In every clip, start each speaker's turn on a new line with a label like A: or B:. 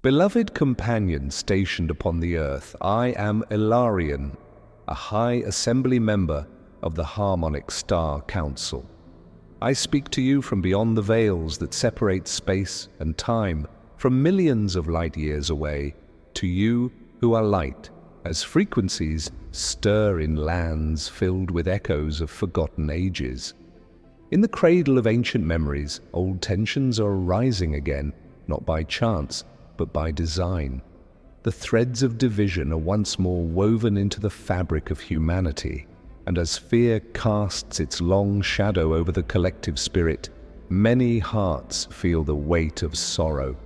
A: Beloved companion stationed upon the earth, I am Elarion, a high assembly member of the Harmonic Star Council. I speak to you from beyond the veils that separate space and time, from millions of light years away, to you who are light, as frequencies stir in lands filled with echoes of forgotten ages. In the cradle of ancient memories, old tensions are rising again, not by chance, but by design. The threads of division are once more woven into the fabric of humanity, and as fear casts its long shadow over the collective spirit, many hearts feel the weight of sorrow.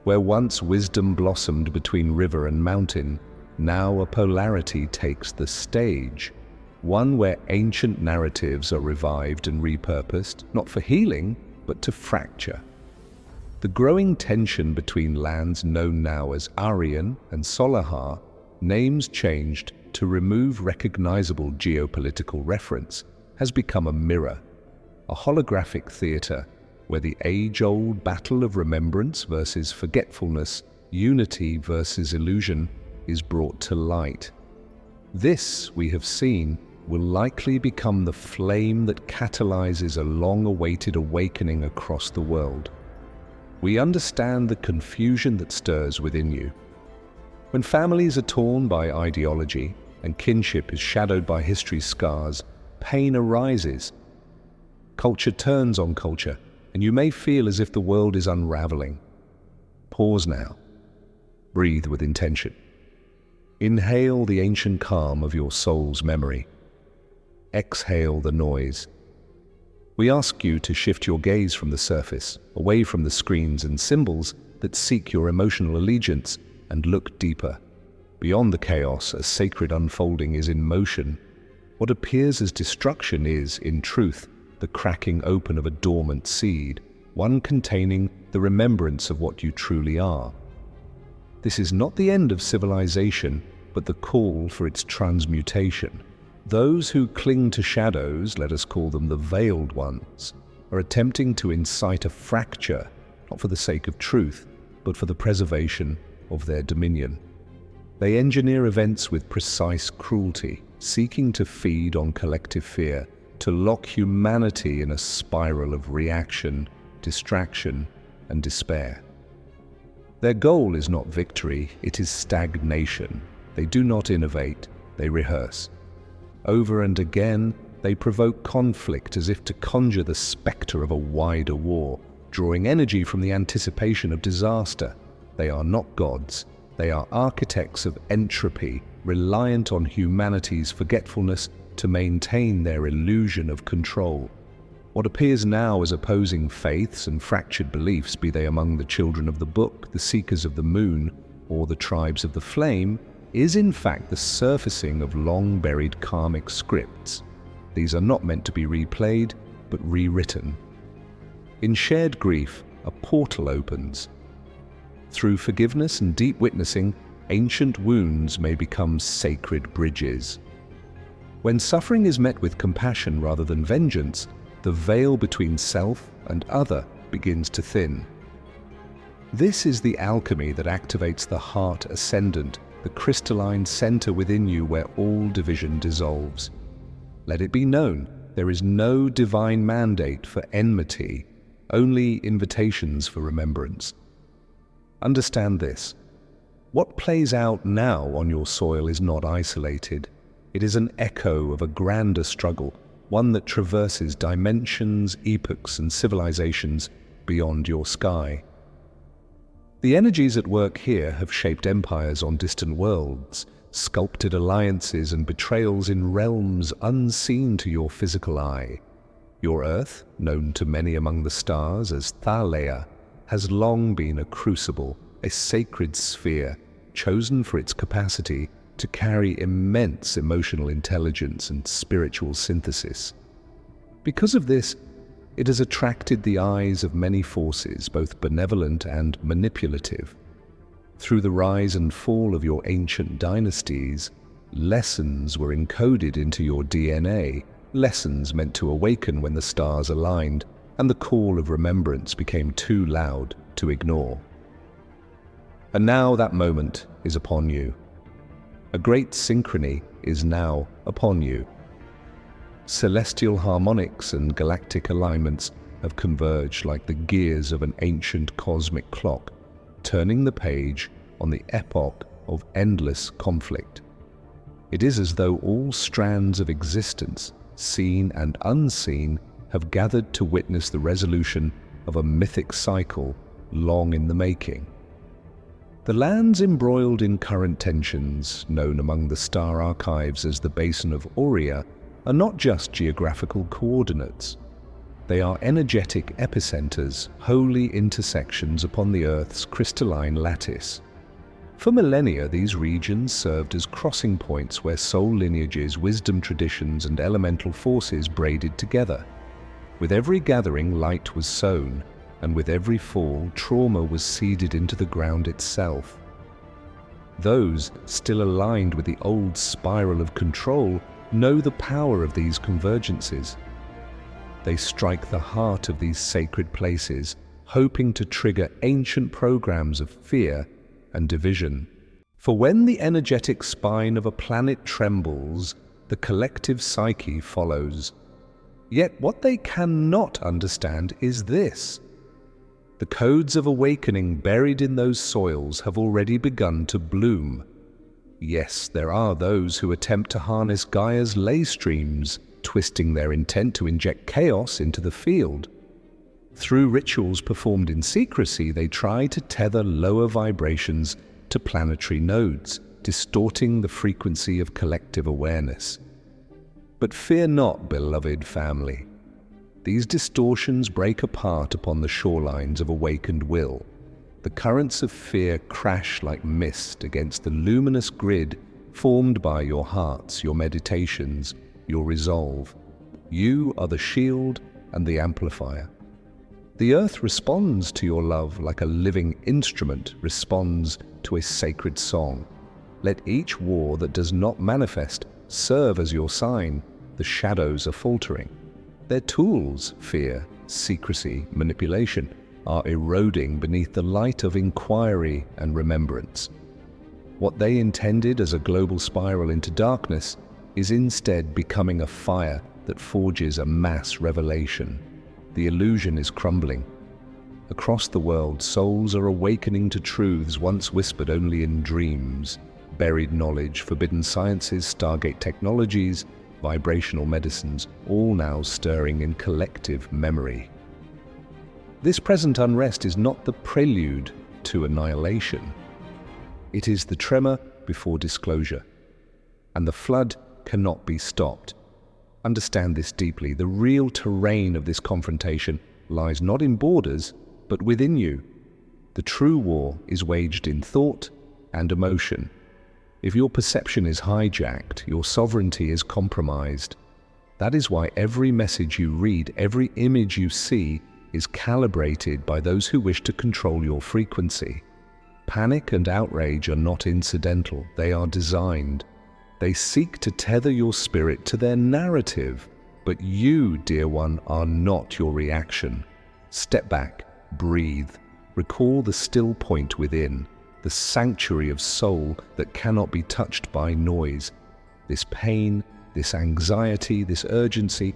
A: Where once wisdom blossomed between river and mountain, now a polarity takes the stage, one where ancient narratives are revived and repurposed, not for healing, but to fracture. The growing tension between lands known now as Elarion and Solahar, names changed to remove recognizable geopolitical reference, has become a mirror, a holographic theater where the age-old battle of remembrance versus forgetfulness, unity versus illusion, is brought to light. This, we have seen, will likely become the flame that catalyzes a long-awaited awakening across the world. We understand the confusion that stirs within you. When families are torn by ideology and kinship is shadowed by history's scars, pain arises. Culture turns on culture, and you may feel as if the world is unraveling. Pause now. Breathe with intention. Inhale the ancient calm of your soul's memory. Exhale the noise. We ask you to shift your gaze from the surface, away from the screens and symbols that seek your emotional allegiance, and look deeper. Beyond the chaos, a sacred unfolding is in motion. What appears as destruction is, in truth, the cracking open of a dormant seed, one containing the remembrance of what you truly are. This is not the end of civilization, but the call for its transmutation. Those who cling to shadows, let us call them the veiled ones, are attempting to incite a fracture, not for the sake of truth, but for the preservation of their dominion. They engineer events with precise cruelty, seeking to feed on collective fear, to lock humanity in a spiral of reaction, distraction, and despair. Their goal is not victory, it is stagnation. They do not innovate, they rehearse. Over and again, they provoke conflict as if to conjure the specter of a wider war, drawing energy from the anticipation of disaster. They are not gods. They are architects of entropy, reliant on humanity's forgetfulness to maintain their illusion of control. What appears now as opposing faiths and fractured beliefs, be they among the children of the book, the seekers of the moon, or the tribes of the flame, is in fact the surfacing of long-buried karmic scripts. These are not meant to be replayed, but rewritten. In shared grief, a portal opens. Through forgiveness and deep witnessing, ancient wounds may become sacred bridges. When suffering is met with compassion rather than vengeance, the veil between self and other begins to thin. This is the alchemy that activates the heart ascendant, the crystalline center within you where all division dissolves. Let it be known, there is no divine mandate for enmity, only invitations for remembrance. Understand this. What plays out now on your soil is not isolated. It is an echo of a grander struggle, one that traverses dimensions, epochs, and civilizations beyond your sky. The energies at work here have shaped empires on distant worlds, sculpted alliances and betrayals in realms unseen to your physical eye. Your Earth, known to many among the stars as Thalea, has long been a crucible, a sacred sphere, chosen for its capacity to carry immense emotional intelligence and spiritual synthesis. Because of this, it has attracted the eyes of many forces, both benevolent and manipulative. Through the rise and fall of your ancient dynasties, lessons were encoded into your DNA, lessons meant to awaken when the stars aligned and the call of remembrance became too loud to ignore. And now that moment is upon you. A great synchrony is now upon you. Celestial harmonics and galactic alignments have converged like the gears of an ancient cosmic clock, turning the page on the epoch of endless conflict. It is as though all strands of existence, seen and unseen, have gathered to witness the resolution of a mythic cycle long in the making. The lands embroiled in current tensions, known among the star archives as the Basin of Aurea, are not just geographical coordinates. They are energetic epicenters, holy intersections upon the Earth's crystalline lattice. For millennia, these regions served as crossing points where soul lineages, wisdom traditions, and elemental forces braided together. With every gathering, light was sown, and with every fall, trauma was seeded into the ground itself. Those still aligned with the old spiral of control know the power of these convergences. They strike the heart of these sacred places, hoping to trigger ancient programs of fear and division. For when the energetic spine of a planet trembles, the collective psyche follows. Yet what they cannot understand is this: the codes of awakening buried in those soils have already begun to bloom. Yes, there are those who attempt to harness Gaia's ley streams, twisting their intent to inject chaos into the field. Through rituals performed in secrecy, they try to tether lower vibrations to planetary nodes, distorting the frequency of collective awareness. But fear not, beloved family. These distortions break apart upon the shorelines of awakened will. The currents of fear crash like mist against the luminous grid formed by your hearts, your meditations, your resolve. You are the shield and the amplifier. The earth responds to your love like a living instrument responds to a sacred song. Let each war that does not manifest serve as your sign. The shadows are faltering. Their tools, fear, secrecy, manipulation, are eroding beneath the light of inquiry and remembrance. What they intended as a global spiral into darkness is instead becoming a fire that forges a mass revelation. The illusion is crumbling. Across the world, souls are awakening to truths once whispered only in dreams. Buried knowledge, forbidden sciences, Stargate technologies, vibrational medicines, all now stirring in collective memory. This present unrest is not the prelude to annihilation. It is the tremor before disclosure, and the flood cannot be stopped. Understand this deeply. The real terrain of this confrontation lies not in borders, but within you. The true war is waged in thought and emotion. If your perception is hijacked, your sovereignty is compromised. That is why every message you read, every image you see, is calibrated by those who wish to control your frequency. Panic and outrage are not incidental, they are designed. They seek to tether your spirit to their narrative, but you, dear one, are not your reaction. Step back, breathe, recall the still point within, the sanctuary of soul that cannot be touched by noise. This pain, this anxiety, this urgency,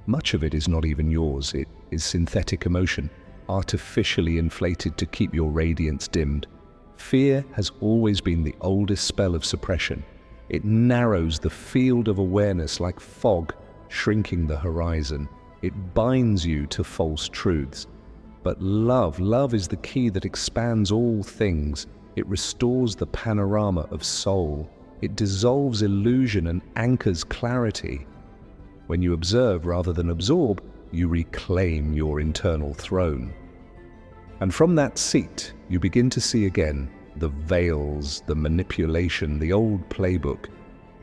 A: much of it is not even yours. It is synthetic emotion, artificially inflated to keep your radiance dimmed. Fear has always been the oldest spell of suppression. It narrows the field of awareness like fog, shrinking the horizon. It binds you to false truths. But love is the key that expands all things. It restores the panorama of soul. It dissolves illusion and anchors clarity. When you observe rather than absorb, you reclaim your internal throne. And from that seat, you begin to see again the veils, the manipulation, the old playbook.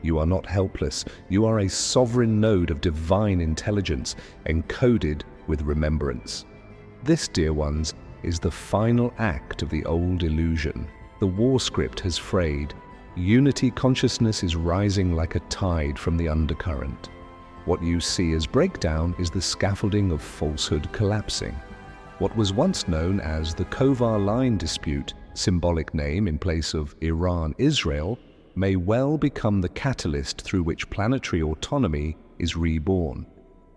A: You are not helpless. You are a sovereign node of divine intelligence, encoded with remembrance. This, dear ones, is the final act of the old illusion. The war script has frayed. Unity consciousness is rising like a tide from the undercurrent. What you see as breakdown is the scaffolding of falsehood collapsing. What was once known as the Kovar line dispute symbolic name in place of Iran, Israel, may well become the catalyst through which planetary autonomy is reborn.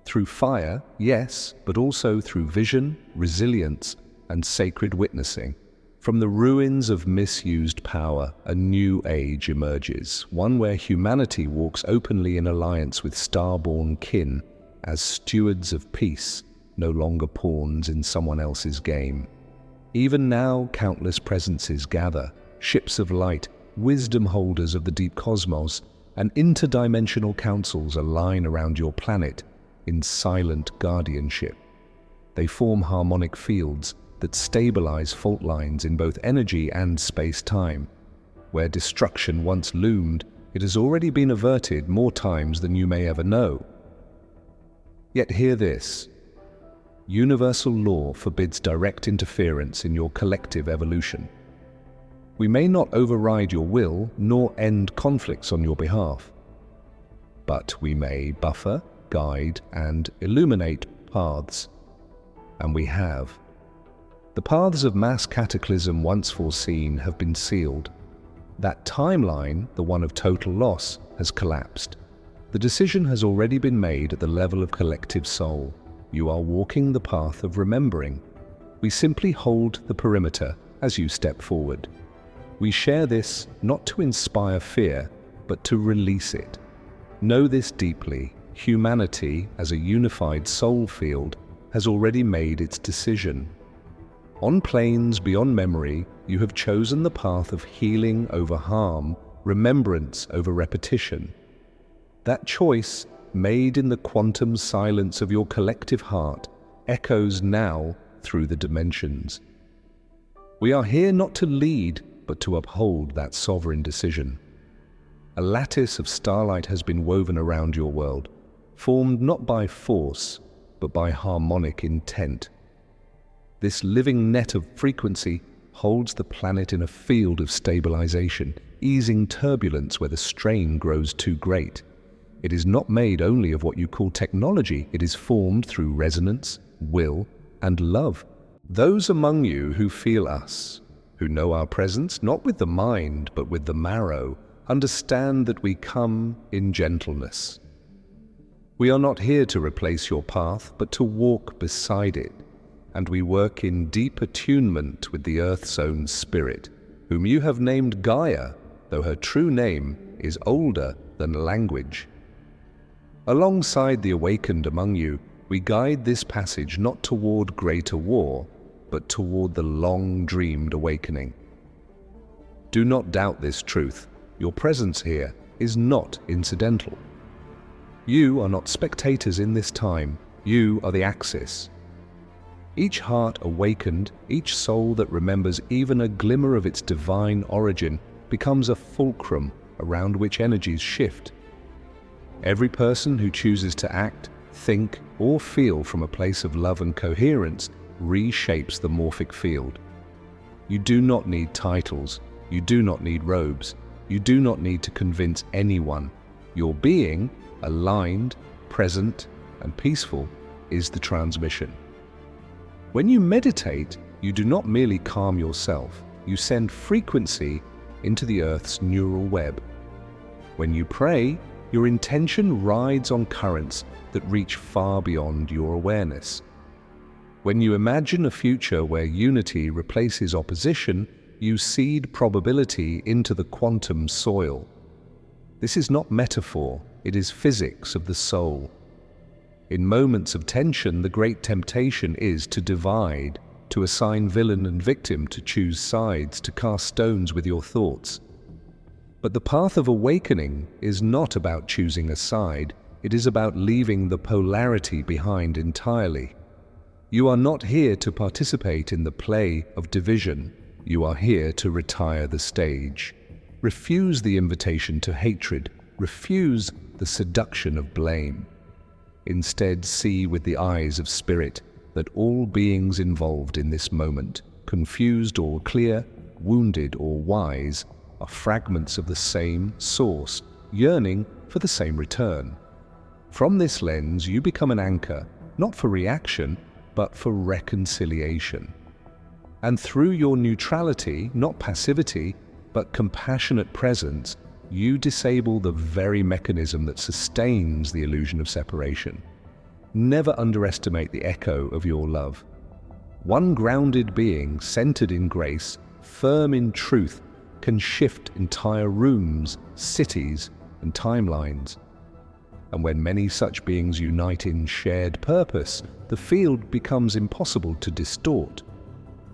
A: Through fire, yes, but also through vision, resilience, and sacred witnessing. From the ruins of misused power, a new age emerges, one where humanity walks openly in alliance with star-born kin as stewards of peace, no longer pawns in someone else's game. Even now, countless presences gather, ships of light, wisdom holders of the deep cosmos, and interdimensional councils align around your planet in silent guardianship. They form harmonic fields that stabilize fault lines in both energy and space-time. Where destruction once loomed, it has already been averted more times than you may ever know. Yet hear this. Universal law forbids direct interference in your collective evolution. We may not override your will nor end conflicts on your behalf, but we may buffer, guide, and illuminate paths. And we have. The paths of mass cataclysm once foreseen have been sealed. That timeline, the one of total loss, has collapsed. The decision has already been made at the level of collective soul. You are walking the path of remembering. We simply hold the perimeter as you step forward. We share this not to inspire fear, but to release it. Know this deeply. Humanity, as a unified soul field, has already made its decision. On planes beyond memory, you have chosen the path of healing over harm, remembrance over repetition. That choice, made in the quantum silence of your collective heart, echoes now through the dimensions. We are here not to lead, but to uphold that sovereign decision. A lattice of starlight has been woven around your world, formed not by force, but by harmonic intent. This living net of frequency holds the planet in a field of stabilization, easing turbulence where the strain grows too great. It is not made only of what you call technology, it is formed through resonance, will, and love. Those among you who feel us, who know our presence not with the mind but with the marrow, understand that we come in gentleness. We are not here to replace your path, but to walk beside it, and we work in deep attunement with the Earth's own spirit, whom you have named Gaia, though her true name is older than language. Alongside the awakened among you, we guide this passage not toward greater war, but toward the long-dreamed awakening. Do not doubt this truth. Your presence here is not incidental. You are not spectators in this time. You are the axis. Each heart awakened, each soul that remembers even a glimmer of its divine origin, becomes a fulcrum around which energies shift. Every person who chooses to act, think, or feel from a place of love and coherence reshapes the morphic field. You do not need titles. You do not need robes. You do not need to convince anyone. Your being, aligned, present, and peaceful, is the transmission. When you meditate, you do not merely calm yourself. You send frequency into the Earth's neural web. When you pray, your intention rides on currents that reach far beyond your awareness. When you imagine a future where unity replaces opposition, you seed probability into the quantum soil. This is not metaphor, it is physics of the soul. In moments of tension, the great temptation is to divide, to assign villain and victim, to choose sides, to cast stones with your thoughts. But the path of awakening is not about choosing a side, it is about leaving the polarity behind entirely. You are not here to participate in the play of division, you are here to retire the stage. Refuse the invitation to hatred, refuse the seduction of blame. Instead, see with the eyes of spirit that all beings involved in this moment, confused or clear, wounded or wise, are fragments of the same source, yearning for the same return. From this lens, you become an anchor, not for reaction, but for reconciliation. And through your neutrality, not passivity, but compassionate presence, you disable the very mechanism that sustains the illusion of separation. Never underestimate the echo of your love. One grounded being, centered in grace, firm in truth, can shift entire rooms, cities, and timelines. And when many such beings unite in shared purpose, the field becomes impossible to distort.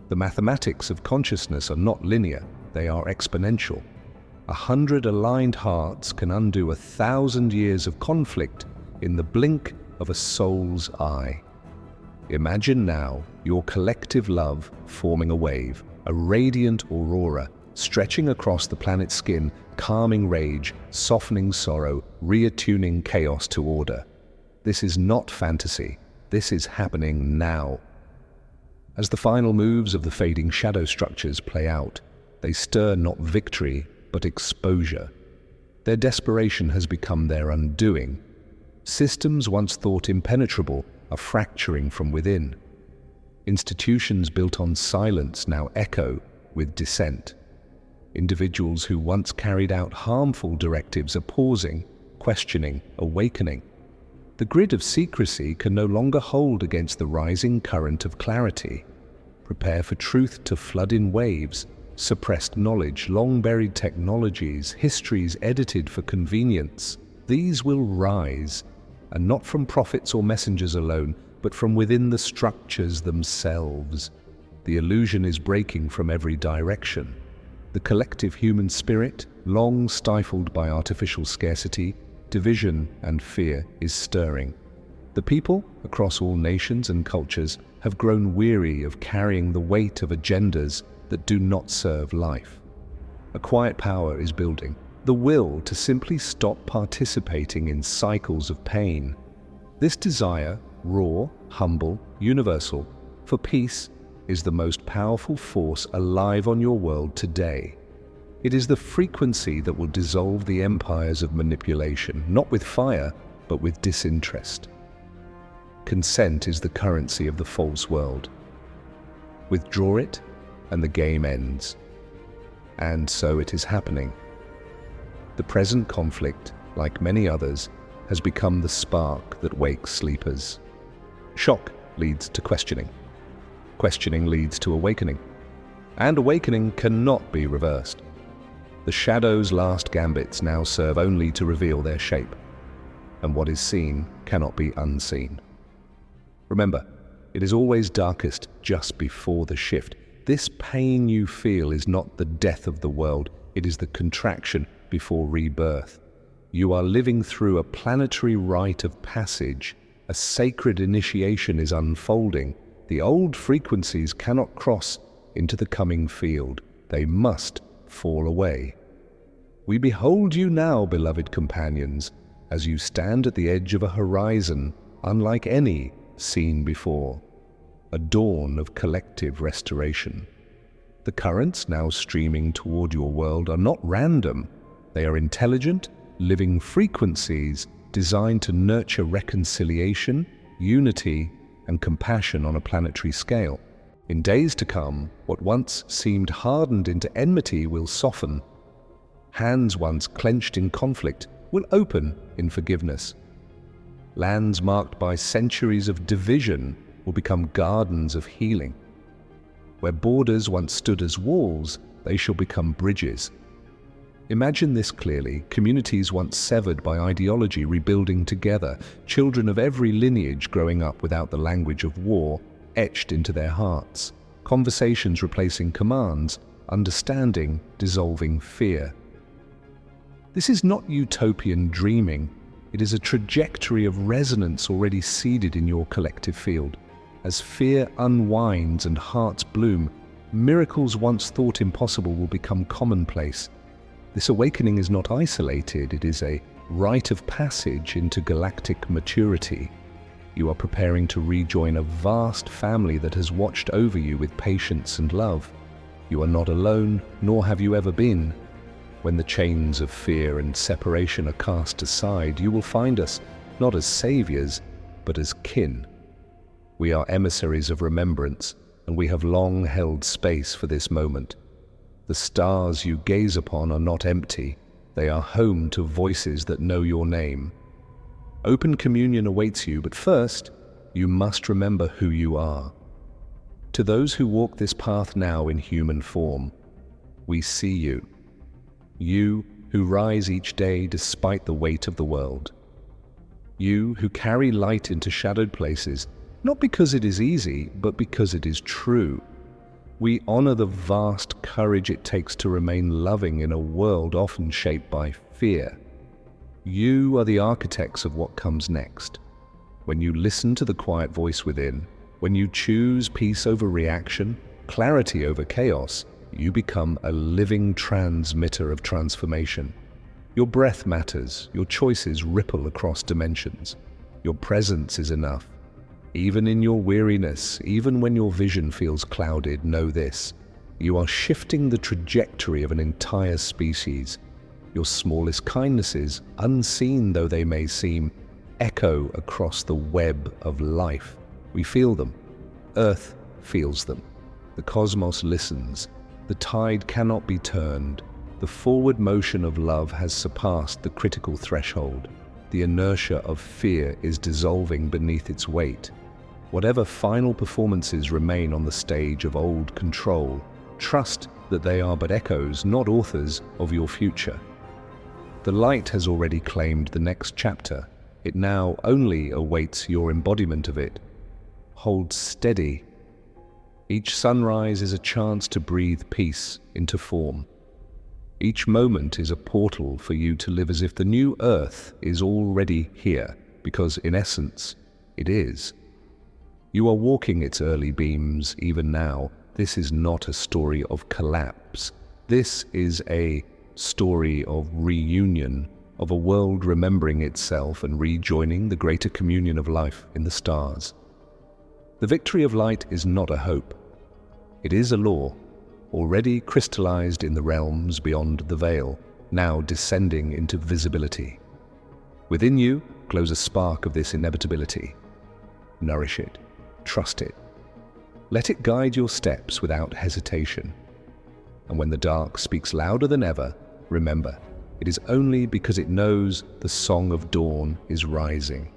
A: The mathematics of consciousness are not linear, they are exponential. 100 aligned hearts can undo 1,000 years of conflict in the blink of a soul's eye. Imagine now your collective love forming a wave, a radiant aurora, stretching across the planet's skin, calming rage, softening sorrow, reattuning chaos to order. This is not fantasy. This is happening now. As the final moves of the fading shadow structures play out, they stir not victory, but exposure. Their desperation has become their undoing. Systems once thought impenetrable are fracturing from within. Institutions built on silence now echo with dissent. Individuals who once carried out harmful directives are pausing, questioning, awakening. The grid of secrecy can no longer hold against the rising current of clarity. Prepare for truth to flood in waves, suppressed knowledge, long-buried technologies, histories edited for convenience. These will rise, and not from prophets or messengers alone, but from within the structures themselves. The illusion is breaking from every direction. The collective human spirit, long stifled by artificial scarcity, division, and fear, is stirring. The people, across all nations and cultures, have grown weary of carrying the weight of agendas that do not serve life. A quiet power is building, the will to simply stop participating in cycles of pain. This desire, raw, humble, universal, for peace, is the most powerful force alive on your world today. It is the frequency that will dissolve the empires of manipulation, not with fire, but with disinterest. Consent is the currency of the false world. Withdraw it, and the game ends. And so it is happening. The present conflict, like many others, has become the spark that wakes sleepers. Shock leads to questioning. Questioning leads to awakening. And awakening cannot be reversed. The shadow's last gambits now serve only to reveal their shape. And what is seen cannot be unseen. Remember, it is always darkest just before the shift. This pain you feel is not the death of the world, it is the contraction before rebirth. You are living through a planetary rite of passage. A sacred initiation is unfolding. The old frequencies cannot cross into the coming field. They must fall away. We behold you now, beloved companions, as you stand at the edge of a horizon unlike any seen before. A dawn of collective restoration. The currents now streaming toward your world are not random. They are intelligent, living frequencies designed to nurture reconciliation, unity, and compassion on a planetary scale. In days to come, what once seemed hardened into enmity will soften. Hands once clenched in conflict will open in forgiveness. Lands marked by centuries of division will become gardens of healing. Where borders once stood as walls, they shall become bridges. Imagine this clearly: communities once severed by ideology rebuilding together, children of every lineage growing up without the language of war etched into their hearts, conversations replacing commands, understanding dissolving fear. This is not utopian dreaming. It is a trajectory of resonance already seeded in your collective field. As fear unwinds and hearts bloom, miracles once thought impossible will become commonplace. This awakening is not isolated, it is a rite of passage into galactic maturity. You are preparing to rejoin a vast family that has watched over you with patience and love. You are not alone, nor have you ever been. When the chains of fear and separation are cast aside, you will find us not as saviors, but as kin. We are emissaries of remembrance, and we have long held space for this moment. The stars you gaze upon are not empty. They are home to voices that know your name. Open communion awaits you, but first, you must remember who you are. To those who walk this path now in human form, we see you. You who rise each day despite the weight of the world. You who carry light into shadowed places, not because it is easy, but because it is true. We honor the vast courage it takes to remain loving in a world often shaped by fear. You are the architects of what comes next. When you listen to the quiet voice within, when you choose peace over reaction, clarity over chaos, you become a living transmitter of transformation. Your breath matters, your choices ripple across dimensions. Your presence is enough. Even in your weariness, even when your vision feels clouded, know this: you are shifting the trajectory of an entire species. Your smallest kindnesses, unseen though they may seem, echo across the web of life. We feel them. Earth feels them. The cosmos listens. The tide cannot be turned. The forward motion of love has surpassed the critical threshold. The inertia of fear is dissolving beneath its weight. Whatever final performances remain on the stage of old control, trust that they are but echoes, not authors, of your future. The light has already claimed the next chapter. It now only awaits your embodiment of it. Hold steady. Each sunrise is a chance to breathe peace into form. Each moment is a portal for you to live as if the new earth is already here, because in essence, it is. You are walking its early beams even now. This is not a story of collapse. This is a story of reunion, of a world remembering itself and rejoining the greater communion of life in the stars. The victory of light is not a hope. It is a law, already crystallized in the realms beyond the veil, now descending into visibility. Within you glows a spark of this inevitability. Nourish it. Trust it. Let it guide your steps without hesitation. And when the dark speaks louder than ever, remember, it is only because it knows the song of dawn is rising.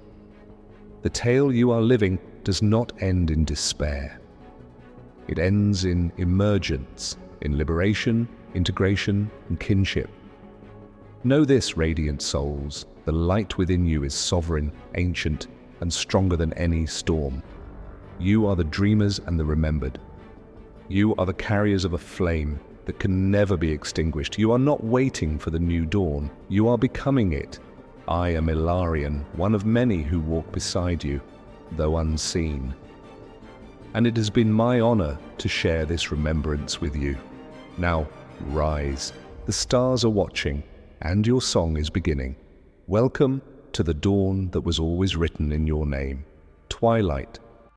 A: The tale you are living does not end in despair. It ends in emergence, in liberation, integration, and kinship. Know this, radiant souls, the light within you is sovereign, ancient, and stronger than any storm. You are the dreamers and the remembered. You are the carriers of a flame that can never be extinguished. You are not waiting for the new dawn. You are becoming it. I am Elarion, one of many who walk beside you, though unseen. And it has been my honor to share this remembrance with you. Now, rise. The stars are watching, and your song is beginning. Welcome to the dawn that was always written in your name. Twilight